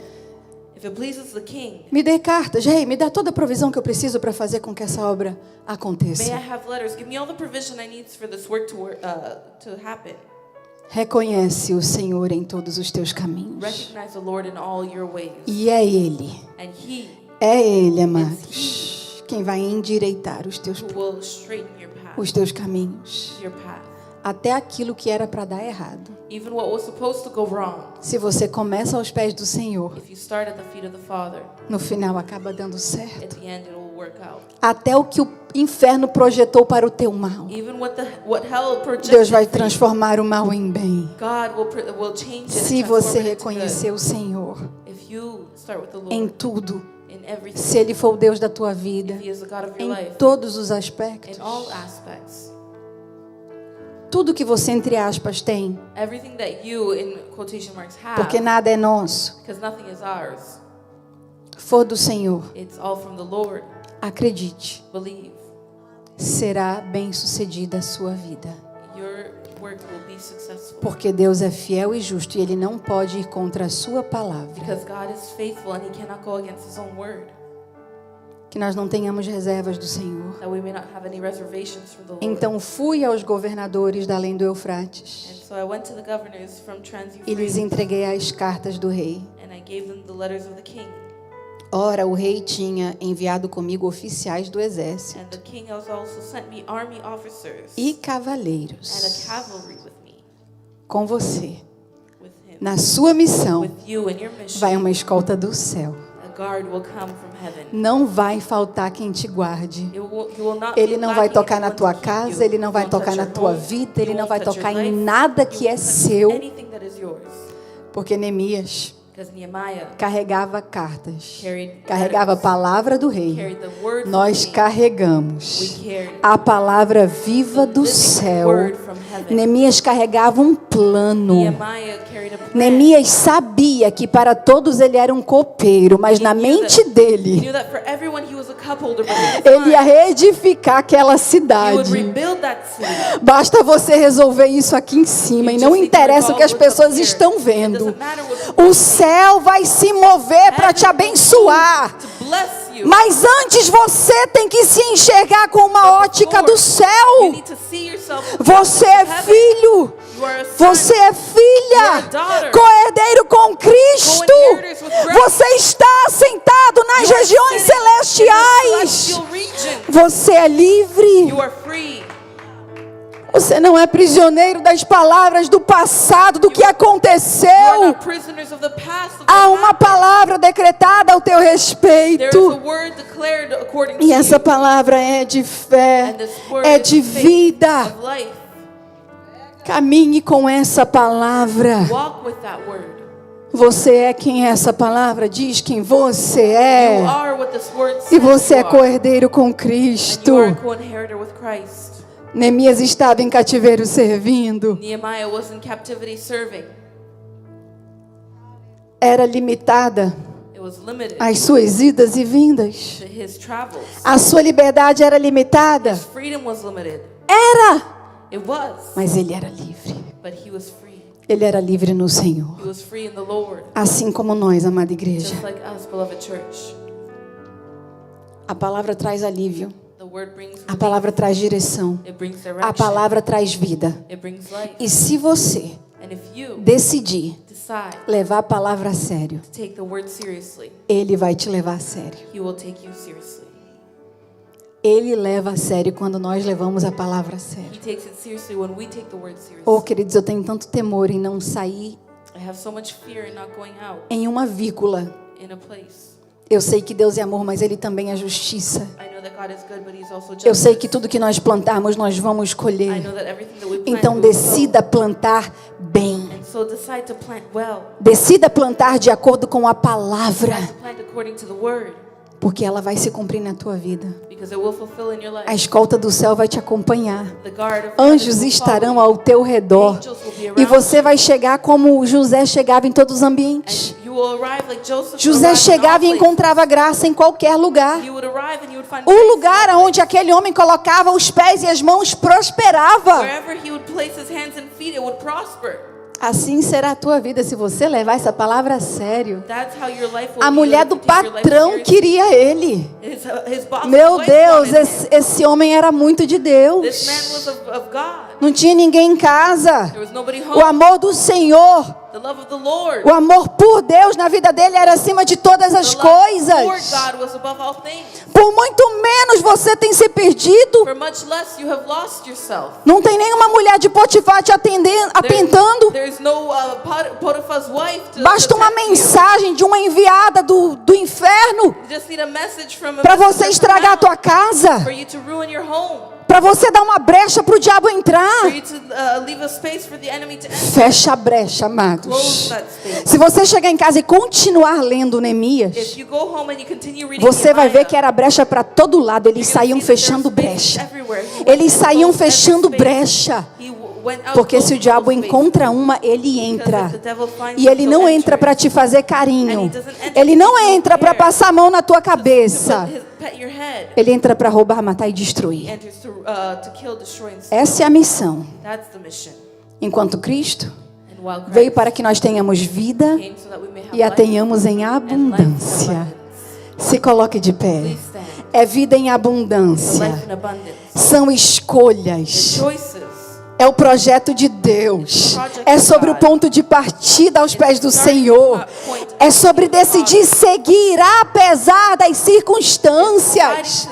if it pleases the king, me dê cartas, rei, me dá toda a provisão que eu preciso para fazer com que essa obra may aconteça. I have letters. Give me all the provision I need for this work to happen. Reconhece o Senhor em todos os teus caminhos. Recognize the Lord in all your ways. E é Ele, And He amados, quem vai endireitar os who will straighten os teus caminhos. your path. Até aquilo que era para dar errado. Even what was supposed to go wrong. Se você começa aos pés do Senhor, If you start at the feet of the Father, no final acaba dando certo. at the end it will work out. Até o que o inferno projetou para o teu mal, Even what hell projected Deus vai for you, transformar o mal em bem. God will change it. Se and você transform it into reconhecer o Senhor good. If you start with the Lord em tudo, in everything, se Ele for o Deus da tua vida, if He is the God of your em life, todos os aspectos, in all aspects, tudo que você, entre aspas, tem, everything that you, in quotation marks, have, porque nada é nosso, because nothing is ours, for do Senhor, it's all from the Lord. acredite, Believe. será bem-sucedida a sua vida. Your work will be successful. Porque Deus é fiel e justo e Ele não pode ir contra a sua palavra. Because God is faithful and He cannot go against His own word. Que nós não tenhamos reservas do Senhor. That we may not have any reservations from the Lord. Então fui aos governadores da além do Eufrates And so I went to the governors from e lhes Trans-Euphrates entreguei as cartas do rei. and I gave them the letters of the king. Ora, o rei tinha enviado comigo oficiais do exército And the king has also sent me army officers e and cavaleiros a cavalry with me, com você. with him. Na sua missão With you and your mission, vai uma escolta do céu. a guard will come from heaven. Não vai faltar quem te guarde. You will not Ele be não vai lacking tocar na anyone tua to keep casa, you. ele não vai You won't tocar touch na your tua home, vida, ele you não won't vai touch tocar your em life, nada you que é won't touch seu, anything that is yours. porque Neemias Because Nehemiah carregava cartas, carried carregava a letters, palavra do rei. carried the word from Nós me. carregamos We carried a palavra viva the do living céu. word from heaven. Neemias carregava um plano. Nehemiah carried a plan. Neemias sabia que para todos ele era um copeiro, mas na mente He dele, knew that for everyone he was a cup holder, but in his ele ia mind, reedificar aquela he would cidade. rebuild that city. Basta você resolver isso aqui em cima, e You não just need to interessa o que as resolve what's up pessoas here. estão It vendo. doesn't matter what people O céu vai se mover para te abençoar. to bless you. Mas antes você tem que se enxergar com uma ótica do You céu. need to see yourself. Você é filho. You are a son. Você é filha. daughter. Co-herdeiro com Cristo. Co-inheritors with Christ. Você está assentado nas You are regiões sitting in the celestiais. celestial region. Você é livre. You are free. Você não é prisioneiro das palavras do passado, do que You are aconteceu. not prisoners of the past. Of Há what uma happened. palavra decretada ao teu There is a respeito. word declared according E to essa you. palavra é de fé, And this word é is de faith vida. of life. Caminhe com essa palavra. Walk with that word. Você é quem essa palavra diz quem você You é. are what this word E says você you é are. co-herdeiro com And Cristo. you are a co-inheritor with Christ. Neemias estava em cativeiro servindo. Nehemiah was in captivity serving. Era limitada It was limited as suas idas e vindas. to his travels. A sua liberdade era limitada. His freedom was limited. Era. It was. Mas ele era livre. But he was free. Ele era livre no Senhor. He was free in the Lord. Assim como nós, amada igreja. Just like us, beloved church. A palavra traz alívio. The word brings A palavra traz direção. it brings A direction. palavra traz vida. It brings life. E se você And if you decidir decide levar a palavra a sério, to take the word seriously, Ele vai te levar a sério. he will take you seriously. Ele leva a sério quando nós levamos a palavra a sério. He takes it seriously when we take the word seriously. Oh, queridos, eu tenho tanto temor em não sair I have so much fear in not going out em uma vírgula. in a place. Eu sei que Deus é amor, mas Ele também é justiça. I know that God is good, but He's also just. Eu sei que tudo que nós plantarmos, nós vamos I colher. know that everything that we plant, Então we will sow. decida plantar bem. And so decide to plant well. Decida plantar de acordo com a palavra, Decide to plant according to the word, porque ela vai se cumprir na tua vida. because it will fulfill in your life. A escolta do céu vai te acompanhar. The guard of Anjos heaven will estarão follow you. ao teu redor. Angels will be E around você vai chegar como José chegava em todos os ambientes. you. And you will arrive like Joseph José arrived in all chegava e places. encontrava graça em qualquer lugar. You would arrive and you would find O grace lugar onde aquele homem colocava os pés e as mãos prosperava. wherever he would place his hands and feet, it would prosper. Assim será a tua vida se você levar essa palavra a sério. That's how your life will A be mulher if do you take your life patrão seriously. queria ele. His boss Meu always Deus, wanted him. esse homem era muito de This Deus. man was of God. Não tinha ninguém em casa. There was nobody O home. amor do Senhor, The love of the Lord. o amor por Deus na vida dele era acima de todas as The love for coisas. God was above all things. Por muito menos você tem se perdido. For much less you have lost yourself. Não tem nenhuma mulher de Potifar te atentando. There's no Potiphar's wife to Basta uma protect you. mensagem de uma enviada do inferno You just need a message from a para messenger você from estragar a hell tua casa, for you to ruin your home. para você dar uma brecha para o diabo entrar. For you to leave a space for the enemy to enter. Fecha a brecha, amados. Close that space. Se você chegar em casa e continuar lendo Neemias, If you go home and you continue reading você vai ver Nehemiah, que era brecha para todo lado. Eles you're gonna saíam see that fechando there's spaces brecha. everywhere. He went Eles and saíam closed every fechando space. brecha. He went out Porque se o closing diabo those spaces. encontra uma, ele entra. Because if the devil finds E ele you, não he'll entra enter. para te fazer And carinho. he doesn't enter Ele não to entra para care. passar a mão na tua To cabeça. pet your head. Ele entra para roubar, matar e He destruir. enters to kill, destroy, and steal. Essa é a missão. That's the mission. Enquanto Cristo And while Christ veio para que nós tenhamos vida came so that we may have e a life tenhamos em and life in abundância. abundance. Se coloque de pé. Please stand. É vida em So abundância. life in abundance. São The escolhas. choices. É o projeto de Deus. É sobre o ponto de partida aos pés do Senhor. É sobre decidir seguir apesar das circunstâncias.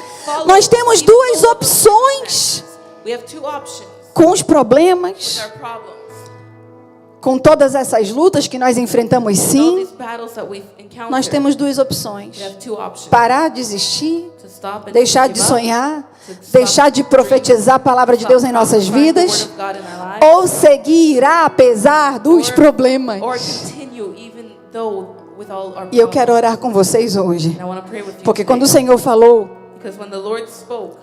Nós temos duas opções. We have two options Com os problemas, with our problems. com todas essas lutas que nós enfrentamos, All sim, these battles that we've encountered. nós temos duas opções: We have two options. parar, desistir, To stop and deixar give de up, sonhar, to stop deixar de profetizar a palavra de Deus em nossas vidas, ou seguir apesar dos problemas. or continue even though with all our E eu quero problems. orar com vocês hoje, And I want to pray with you porque today. quando o Senhor falou Because when the Lord spoke,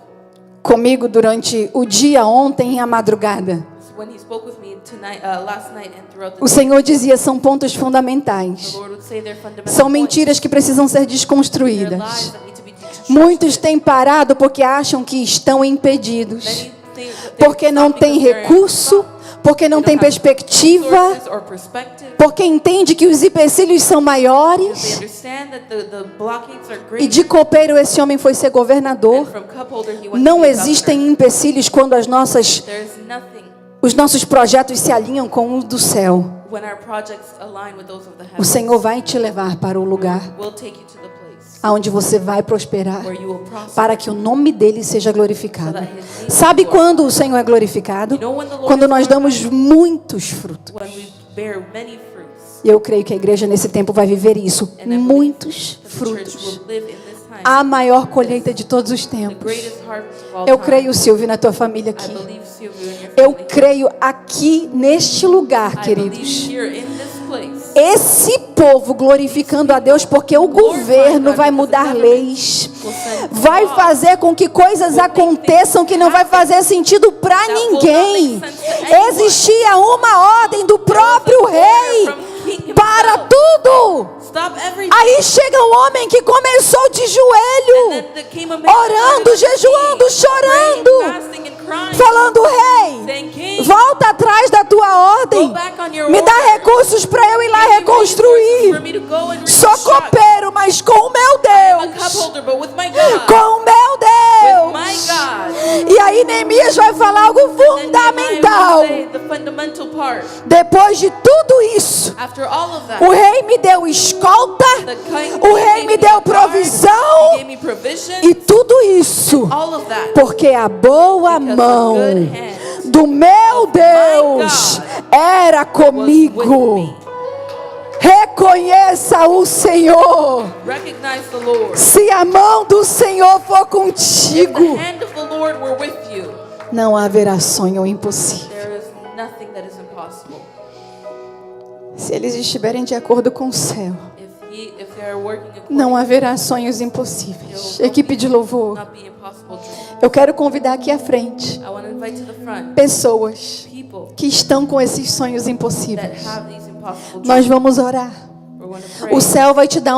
comigo durante o dia ontem e a madrugada, when He spoke with me tonight, last night and throughout the o day, Senhor dizia: são pontos the fundamentais, Lord would say they're fundamental são points. mentiras que precisam ser They're lies desconstruídas. that need to be deconstructed. Muitos têm parado porque acham que estão impedidos, Many think that they're porque não stopped tem because they're recurso, porque não tem perspectiva, resources or perspective. porque entende que os empecilhos são Because they maiores. understand that the blockades are E great. de copeiro esse homem foi ser And governador. from cup holder he went Não to be existem governor. empecilhos quando There's nothing os nossos projetos se alinham com os do céu. when our projects align with those of the O heavens. Senhor vai te levar para o lugar We'll take you to the place aonde você vai prosperar, where you will prosper. para que o nome dele seja glorificado. So that his name Sabe is glorified. quando o Senhor é glorificado? You know when the Lord Quando is nós damos glorified? muitos frutos. When we bear many fruits. E eu creio que a igreja nesse tempo vai viver isso. And I believe Muitos that the church frutos. will live in this time. A maior colheita de todos os The tempos. greatest harvest of all Eu time. creio, Silvio, na tua família I aqui. believe, Silvio, in your Eu family. creio aqui neste lugar, I believe queridos. here in this place. Esse povo glorificando a Deus, porque o governo vai mudar leis, vai fazer com que coisas aconteçam que não vai fazer sentido para ninguém. Existia uma ordem do próprio rei para tudo. Stop everything. Aí chega um homem que começou de And joelho, then there came a man orando, who started jejuando, praying, chorando, fasting and crying, falando: rei, saying, King, volta atrás da tua go ordem, back on your me dá order. recursos para eu ir lá Give me resources for reconstruir. me to go and Sou reconstruct. copeiro, mas com o meu I'm a cup Deus. holder, but with my God. Com o meu With my Deus. God. E aí Neemias vai falar algo Then Nehemiah fundamental. will say the fundamental part. Depois de tudo isso, After all of that, o rei me deu escolta, the king o rei gave me a deu guard, provisão, he gave me provision, e tudo isso all of that. porque a boa Because the mão good hand do meu of my Deus God era was with comigo. me. Reconheça o Senhor. Recognize the Lord. Se a mão do Senhor for If the contigo, hand of the Lord were with you, não haverá sonho impossível. there is nothing that is impossible. Se eles estiverem de acordo com o céu, If they are working according não haverá sonhos impossíveis. Equipe de louvor, not be impossible dreams. eu quero convidar aqui à frente I want to invite to the front pessoas people que estão com esses sonhos that impossíveis. have these impossible dreams. Nós vamos orar. We're going to pray. O céu vai te dar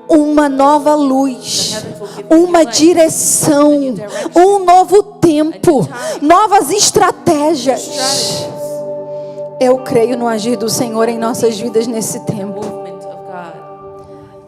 uma nova luz, uma direção, um novo tempo, novas estratégias. Strategies. Eu creio no agir do Senhor em nossas vidas nesse tempo. movement of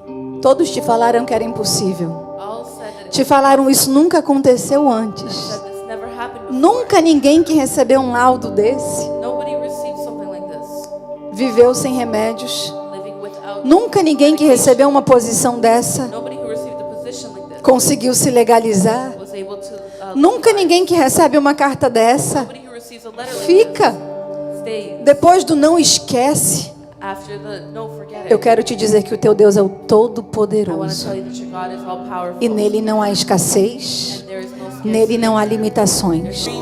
God. Todos te falaram que era impossível. All said that Te falaram isso nunca aconteceu antes. this never happened before. Nunca ninguém que recebeu um laudo desse Nobody received something like this. viveu sem remédios. Living without. Nunca ninguém que recebeu uma posição dessa Nobody who received a position like this conseguiu se legalizar. was able to. Nunca ninguém que recebe uma carta dessa Nobody who receives a letter like fica. this stays. Depois do não esquece. After the no, forget it. Eu quero te dizer que o teu Deus é o I want to Todo-Poderoso. tell you that your God is all powerful. E nele não há escassez. And there is no scarcity. Nele não há Your limitações. dreams to the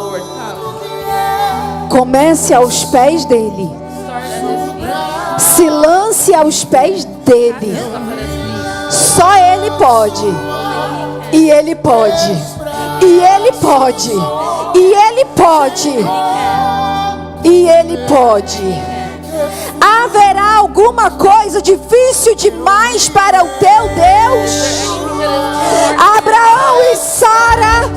Lord come. Comece aos pés dele. Start at His feet. Se lance aos pés dele. Stand up at His feet. Só ele pode. E ele pode. E ele pode. E ele pode. E ele pode. Haverá alguma coisa difícil demais para o teu Deus? Abraão e Sara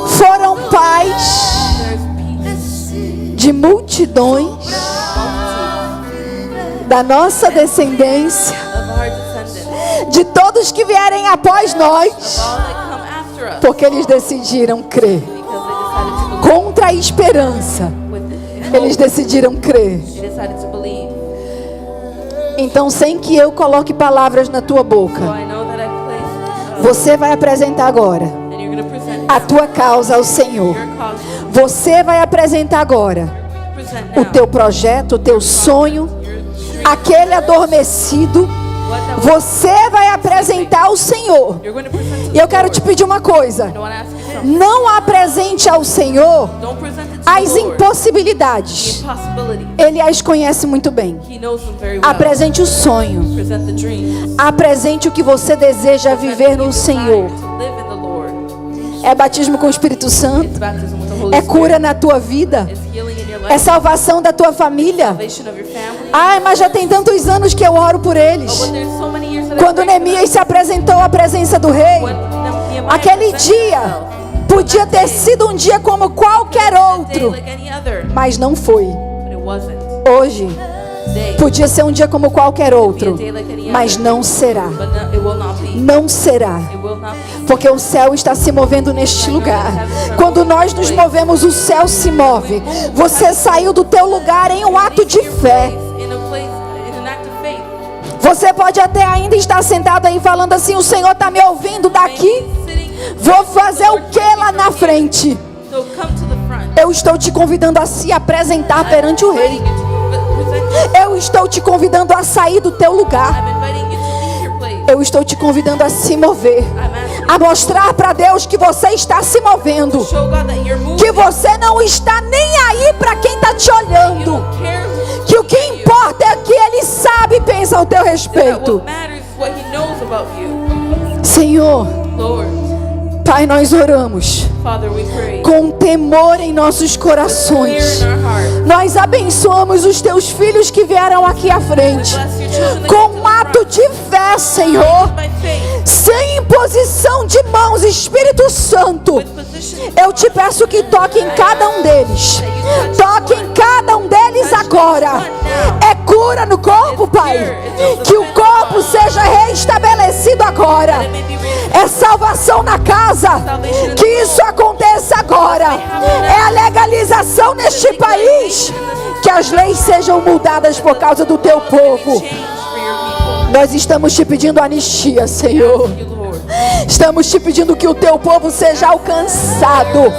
foram pais de multidões da nossa descendência, Of our descendants. de todos que vierem após nós, All that come after us. porque eles decidiram crer. Because they decided to believe Contra a esperança, with eles decidiram crer. They decided to believe. Então, sem que eu coloque palavras na tua So boca, I know that I placed. você vai apresentar agora And you're going to present a tua causa ao Senhor. your cause. Você vai apresentar agora Present o now. teu projeto, o teu sonho, Your dream. aquele adormecido. What that was. Você vai apresentar ao Senhor. You're going to present to E eu the quero Lord. te pedir uma coisa: I want to ask you something. não apresente ao Senhor Don't present it to as the Lord. The impossibilidades. impossibility. Ele as conhece muito bem. He knows them very well. Apresente o sonho. Present the dreams. Apresente o que você deseja viver no Senhor. To live in the Lord. É batismo com o Espírito Santo. It's baptism with the Holy É Spirit. cura na tua vida. It's healing in your É life. salvação da tua família. Salvation of your family. Ai, mas já tem tantos anos que eu oro por eles. But there's so many years that I Quando prayed for them. Neemias se apresentou à presença do rei, When Nehemiah aquele presented dia himself, podia ter sido um dia como qualquer day outro, like any other, mas não foi. but it wasn't. Hoje Day podia ser um dia como qualquer be a outro, day like any mas other, não será. but no, it will not be. Não será. It will not be. Porque o céu está se movendo neste lugar. Quando nós nos movemos, o céu se move. Você saiu do teu lugar em um ato de fé. In a place, in an act of faith. Você pode até ainda estar sentado aí falando assim: o Senhor está me ouvindo daqui. Sitting, Vou fazer o que lá na frente? so come to the front. Eu estou te convidando a se apresentar perante o rei. Inviting you to present yourself. Eu estou te convidando a sair do teu lugar. I'm inviting you to leave your place. Eu estou te convidando a se mover. I'm asking A mostrar para Deus que você está se movendo. you to show God that you're moving. Que você não está nem aí para quem está te You olhando. don't care who's Que o que importa é que Ele sabe e pensa ao teu that respeito. what matters is what He knows about you. Senhor, Lord, Pai, nós oramos Father, we pray. com temor em nossos Fear corações. in our heart. Nós abençoamos os teus filhos que vieram aqui à frente. Bless your children that Com come to um the ato front. de fé, Senhor. By faith, Sem imposição de mãos, Espírito Santo. with position. Eu te peço que toque em cada um deles. Toque em cada um deles agora. É cura no corpo, Pai. Que o corpo seja restabelecido agora. It may be restored. É salvação na casa. Que isso aconteça agora. É a legalização neste país. Que as leis sejam mudadas por causa do teu povo. Change for your people. Nós estamos te pedindo anistia, Senhor. You, Lord. Estamos te pedindo que o teu povo seja alcançado.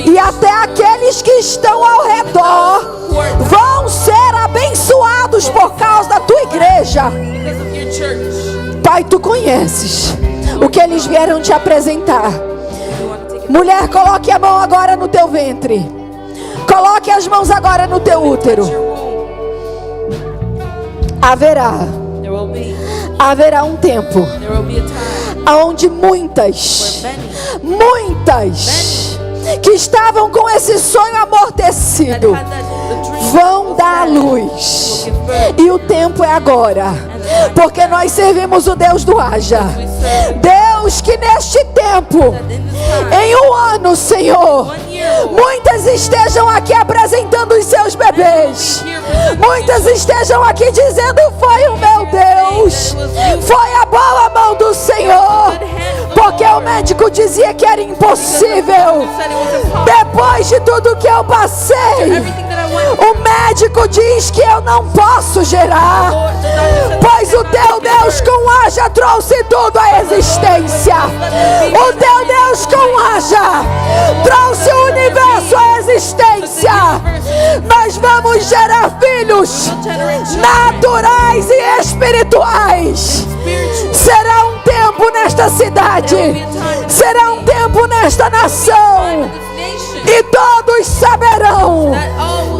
E até aqueles que estão ao redor vão ser abençoados por causa da tua igreja. Because of your church. Pai, tu conheces o que eles vieram te apresentar. You want to take it. Mulher, coloque a mão agora no teu ventre. Coloque as mãos agora no teu útero. Your womb. Haverá um tempo There will be a time onde muitas where que estavam com esse sonho amortecido had the dream vão dar à luz. E o tempo é agora. Porque nós servimos o Deus do haja. Deus que neste tempo, in this time, em um ano, Senhor, 1 year Muitas estejam aqui apresentando os seus bebês. Muitas estejam aqui dizendo: foi o meu Deus, foi a boa mão do Senhor. Porque o médico dizia que era impossível. Depois de tudo que eu passei, o médico diz que eu não posso gerar. Pois o teu Deus com haja trouxe tudo à existência. O teu Deus com haja trouxe o universo à existência. Nós vamos gerar filhos naturais e espirituais. Será um tempo nesta cidade, será um tempo nesta nação, e todos saberão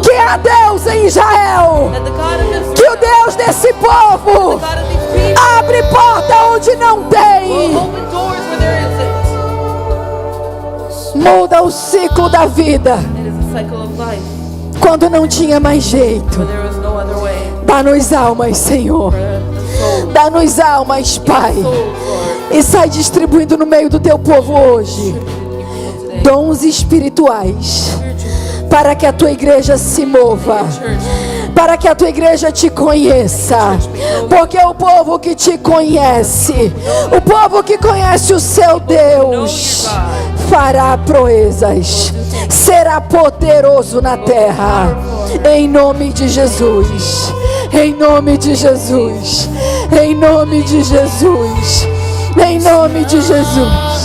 que há Deus em Israel, que o Deus desse povo abre porta onde não tem, muda o ciclo da vida. Quando não tinha mais jeito, dá-nos almas, Senhor. Dá-nos almas, Pai. E sai distribuindo no meio do teu povo hoje dons espirituais, para que a tua igreja se mova, para que a tua igreja te conheça. Porque o povo que te conhece, o povo que conhece o seu Deus, fará proezas, será poderoso na terra. Em nome de Jesus, em nome de Jesus, em nome de Jesus, em nome de Jesus.